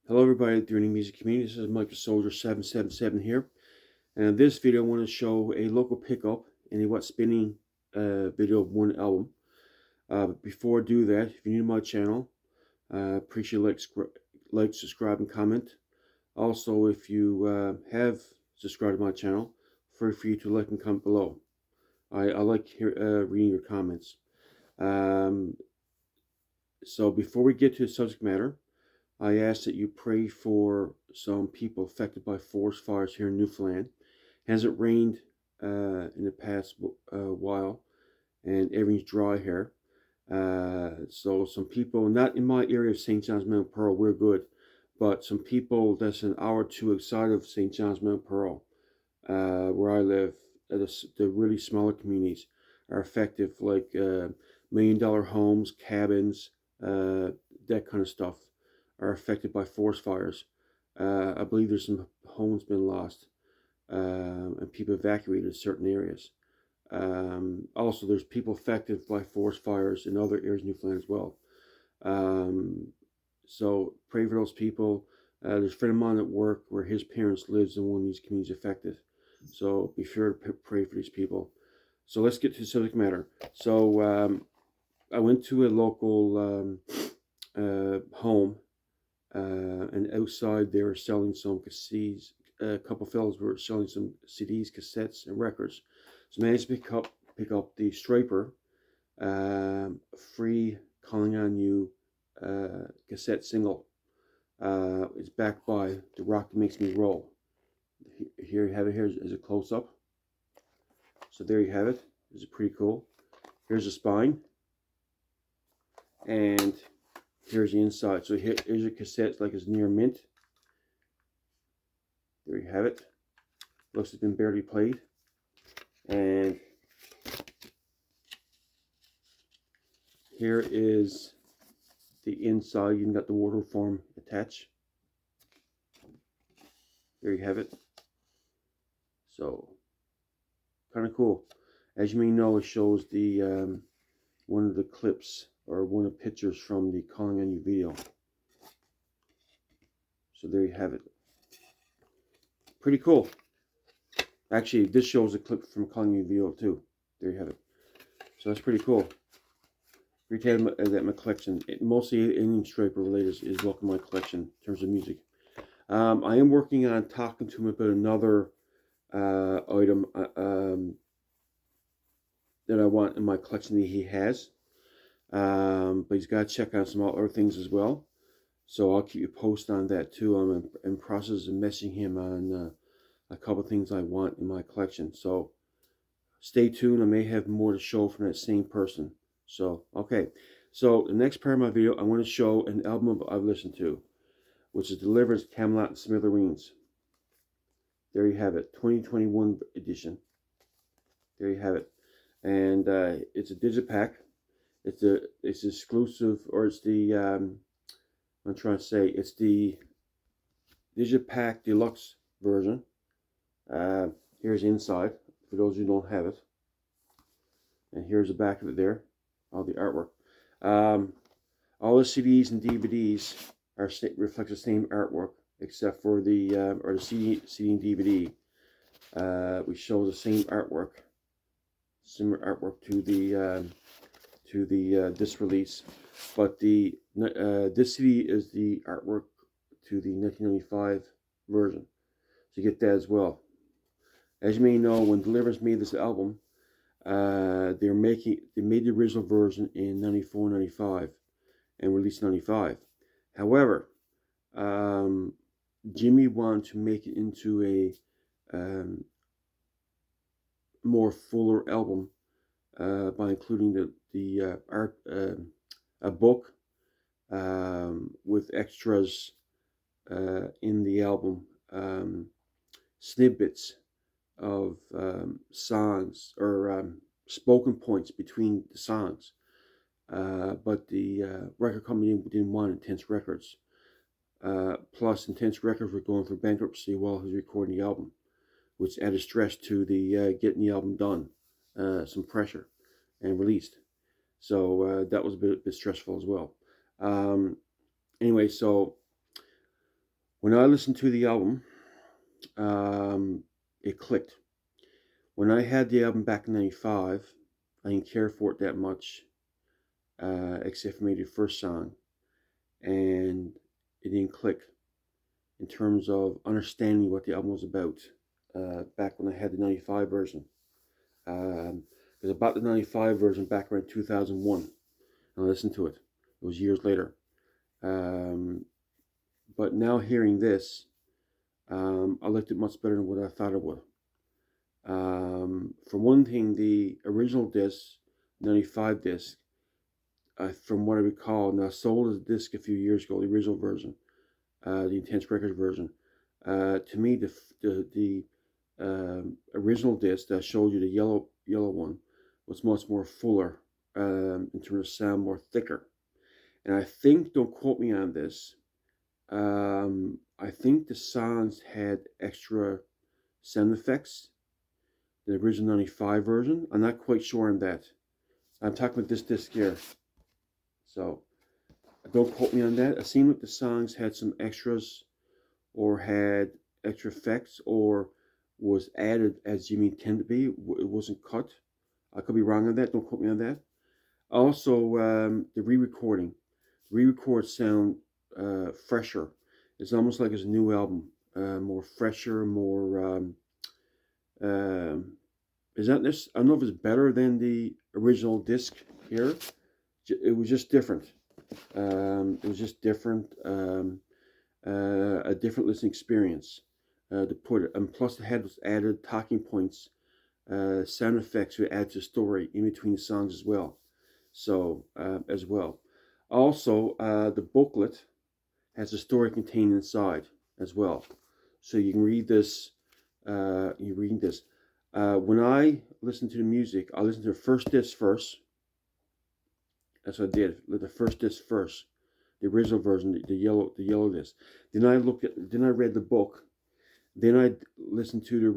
Hello everybody, the Dreaming Music Community. This is Mike the Soldier 777 here. And in this video I want to show a local pickup and a what's spinning video of one album. Before I do that, if you're new to my channel, appreciate like, subscribe, and comment. Also, if you have subscribed to my channel, feel free to like and comment below. I like reading your comments. So before we get to the subject matter, I ask that you pray for some people affected by forest fires here in Newfoundland. It hasn't rained in the past while, and everything's dry here. So some people, not in my area of St. John's, Mount Pearl, we're good, but some people that's an hour or two outside of St. John's, Mount Pearl, where I live, the really smaller communities are affected, like $1 million homes, cabins, that kind of stuff are affected by forest fires. I believe there's some homes been lost, and people evacuated certain areas. Also, there's people affected by forest fires in other areas of Newfoundland as well. So pray for those people. There's a friend of mine at work where his parents lives in one of these communities affected. So be sure to pray for these people. So let's get to the subject matter. So I went to a local home. And outside they were selling some CDs. A couple fellows were selling some CDs, cassettes, and records. So I managed to pick up the Striper free Calling on You cassette single. It's backed by The Rock That Makes Me Roll. Here you have it. Here is a close up. So there you have it. This is pretty cool. Here's the spine, and here's the inside. So here's your cassette, like it's near mint. There you have it. Looks like it's been barely played. And here is the inside. You got the water form attached. There you have it. So kind of cool. As you may know, it shows the one of the clips or one of the pictures from the Calling on You video. So there you have it. Pretty cool. Actually, this shows a clip from Calling on You video too. There you have it. So that's pretty cool. Retain that my collection. Mostly anything Striper related is welcome to my collection in terms of music. I am working on talking to him about another item that I want in my collection that he has. But he's got to check out some other things as well. So I'll keep you posted on that too. I'm in process of messaging him on a couple things I want in my collection. So stay tuned. I may have more to show from that same person. So, okay. So the next part of my video, I want to show an album I've listened to, which is Deliverance, Camelot, and Smithereens. There you have it. 2021 edition. There you have it. And it's a digipack. It's exclusive, or it's the I'm trying to say it's the Digipack Deluxe version. Here's the inside for those who don't have it, and here's the back of it. There, all the artwork. All the CDs and DVDs reflect the same artwork, except for the or the CD and DVD. We show the same artwork, similar artwork to the disc release, but the this CD is the artwork to the 1995 version, so you get that as well. As you may know, when Deliverance made this album, they made the original version in 94, 95, and released 95. However, Jimmy wanted to make it into a more fuller album by including the art, a book with extras in the album, snippets of songs or spoken points between the songs. But the record company didn't want Intense Records. Plus, Intense Records were going through bankruptcy while he was recording the album, which added stress to the getting the album done, some pressure, and released. So that was a bit stressful as well. Anyway, so When I listened to the album, it clicked. When I had the album back in '95, I didn't care for it that much, except for maybe the first song, and it didn't click in terms of understanding what the album was about. Back when I had the '95 version, because I bought the '95 version back around 2001, and I listened to it. It was years later. Um, but now hearing this, I liked it much better than what I thought it would. For one thing, the original disc, '95 disc, from what I recall, now sold as a disc a few years ago, the original version, the Intense Records version. To me, the original disc that showed you the yellow one was much more fuller in terms of sound, more thicker. And I think, don't quote me on this, I think the songs had extra sound effects, the original '95 version. I'm not quite sure on that. I'm talking about this disc here. So don't quote me on that. It seemed like the songs had some extras or had extra effects or was added as Jimmy intended to be. It wasn't cut. I could be wrong on that. Don't quote me on that. Also, the re-recording. Re-records sound fresher. It's almost like it's a new album. More fresher, more. Is that this? I don't know if it's better than the original disc here. It was just different. It was just different. A different listening experience to put it. And plus, it had added talking points, sound effects to add to the story in between the songs as well. So, as well. Also, the booklet has a story contained inside as well. So you can read this. You read this. When I listen to the music, I listen to the first disc first. That's what I did. The first disc first, the original version, the yellow disc. Then I read the book. Then I listened to the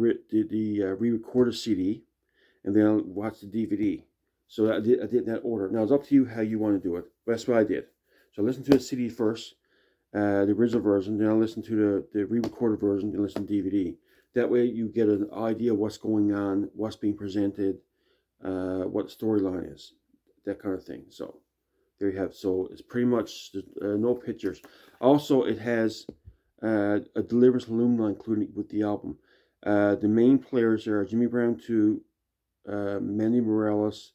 re-recorded CD, and then I watched the DVD. So I did in that order. Now it's up to you how you want to do it. But that's what I did. So I listened to the CD first, the original version. Then I listened to the re-recorded version. Then listen to DVD. That way you get an idea of what's going on, what's being presented, what the storyline is, that kind of thing. So there you have. So it's pretty much no pictures. Also, it has a Deliverance alumni included with the album. The main players are Jimmy Brown 2, Manny Morales,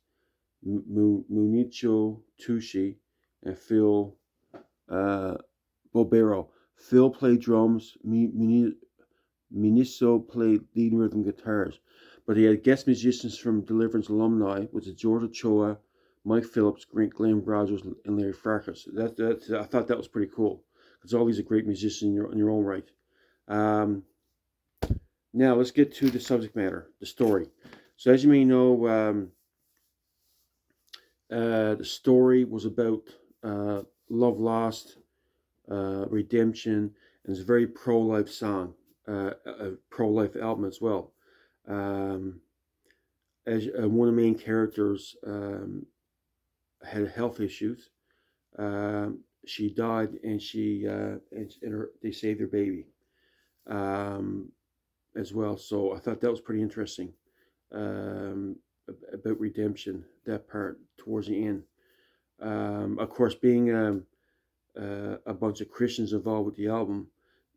Municho Tucci, and Phil Bobero. Phil played drums. Miniso played lead rhythm guitars. But he had guest musicians from Deliverance alumni, which is George Ochoa, Mike Phillips, Glenn Rogers, and Larry Farkas. I thought that was pretty cool because all these are great musicians in your own right. Now let's get to the subject matter, the story. So as you may know, the story was about love lost, redemption, and it's a very pro-life song, a pro-life album as well. As one of the main characters had health issues, she died, and they saved her baby as well. So I thought that was pretty interesting about redemption. That part towards the end. Of course, being a bunch of Christians involved with the album,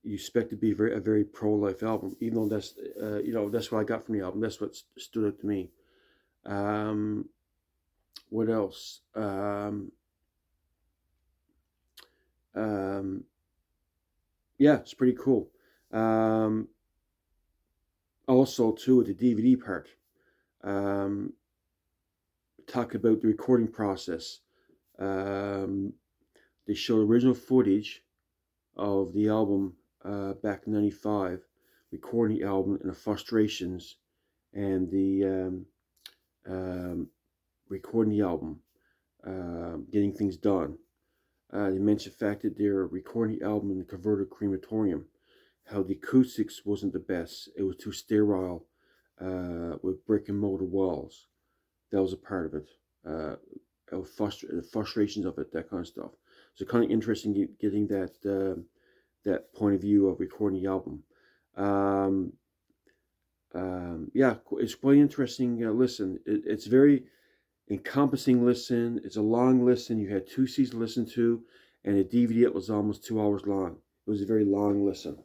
you expect to be a very pro-life album. Even though that's that's what I got from the album. That's what stood out to me. What else? Yeah, it's pretty cool. Also, too, the DVD part, talk about the recording process. They show original footage of the album back in '95, recording the album and the frustrations and the recording the album, getting things done. They mentioned the fact that they're recording the album in a converted crematorium, how the acoustics wasn't the best. It was too sterile with brick and mortar walls. That was a part of it. Frustrations of it, that kind of stuff. So kind of interesting getting that that point of view of recording the album. Yeah, it's quite interesting. Listen, it's very encompassing listen. It's a long listen. You had 2 CDs to listen to, and a DVD that was almost 2 hours long. It was a very long listen.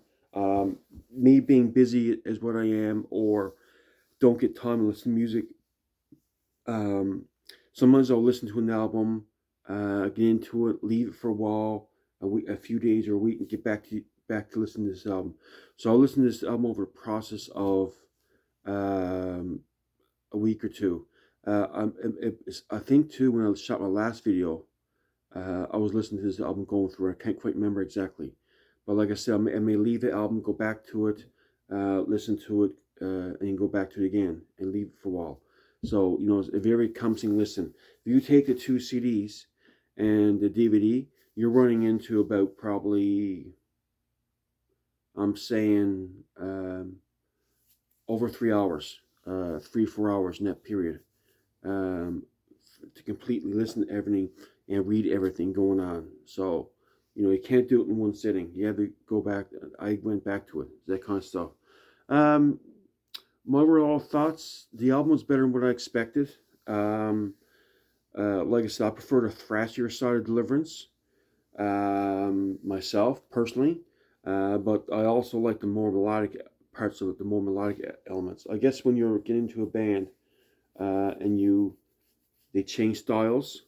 Me being busy as what I am, or don't get time to listen to music. Um, Sometimes I'll listen to an album, get into it, leave it for a while, a few days or a week, and get back to listening to this album. So I'll listen to this album over the process of um, a week or two. I think too, when I shot my last video, I was listening to this album going through. I can't quite remember exactly, but like I said, I may leave the album, go back to it, listen to it, and go back to it again, and leave it for a while. So it's a very encompassing listen. If you take the 2 CDs and the DVD, you're running into about probably, I'm saying, over 3 hours, 3-4 hours in that period, um, to completely listen to everything and read everything going on. So, you can't do it in one sitting. You have to go back. I went back to it, that kind of stuff. Um, my overall thoughts: the album was better than what I expected. Um, like I said, I prefer the thrashier side of Deliverance, myself personally, but I also like the more melodic parts of it, the more melodic elements. I guess when you're getting into a band, and they change styles,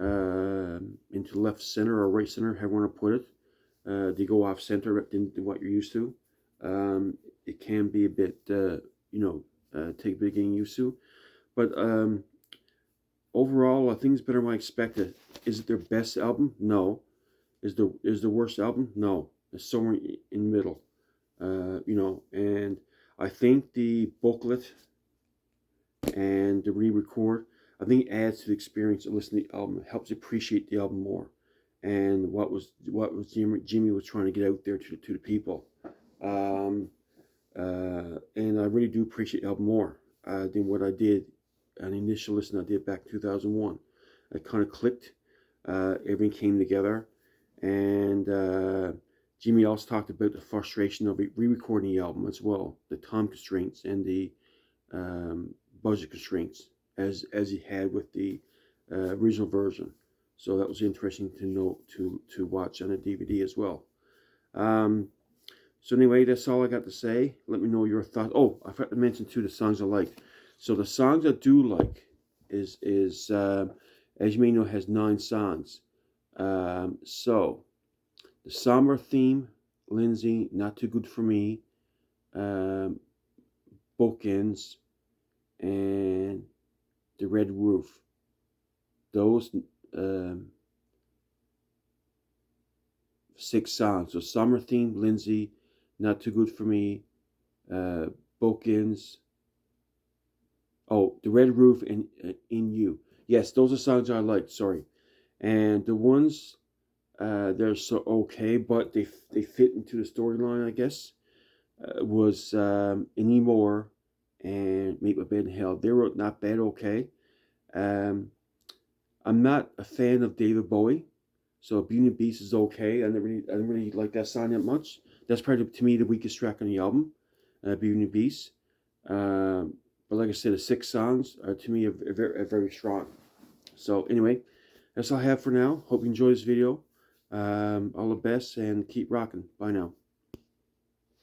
into left center or right center, however you want to put it. They go off center than what you're used to. It can be a bit, take a bit getting used to. But overall, I think it's better than I expected. Is it their best album? No. Is the worst album? No. It's somewhere in the middle. And I think the booklet and the re-record, I think it adds to the experience of listening to the album. It helps appreciate the album more, and what was Jimmy was trying to get out there to the people. And I really do appreciate the album more than what I did an initial listen I did back in 2001. It kind of clicked. Everything came together, and Jimmy also talked about the frustration of re-recording the album as well, the time constraints and the budget constraints as he had with the original version. So that was interesting to know to watch on a DVD as well. So anyway, that's all I got to say. Let me know your thoughts. Oh, I forgot to mention too the songs I liked. So the songs I do like is as you may know, has 9 songs. So the Summer Theme, Lindsay, Not Too Good For Me, Bookends, and The Red Roof. Those 6 songs. So Summer Theme, Lindsay, Not Too Good For Me, Bookends, The Red Roof, and In You. Yes, those are songs I liked, sorry. And the ones, they're so okay, but they fit into the storyline, I guess, was Anymore and Make My Bed in Hell. They were not bad, okay. I'm not a fan of David Bowie, so Beauty and the Beast is okay. I didn't really like that song that much. That's probably, to me, the weakest track on the album, Beauty and the Beast. But like I said, the 6 songs are, to me, are very strong. So anyway, that's all I have for now. Hope you enjoy this video. All the best, and keep rocking. Bye now.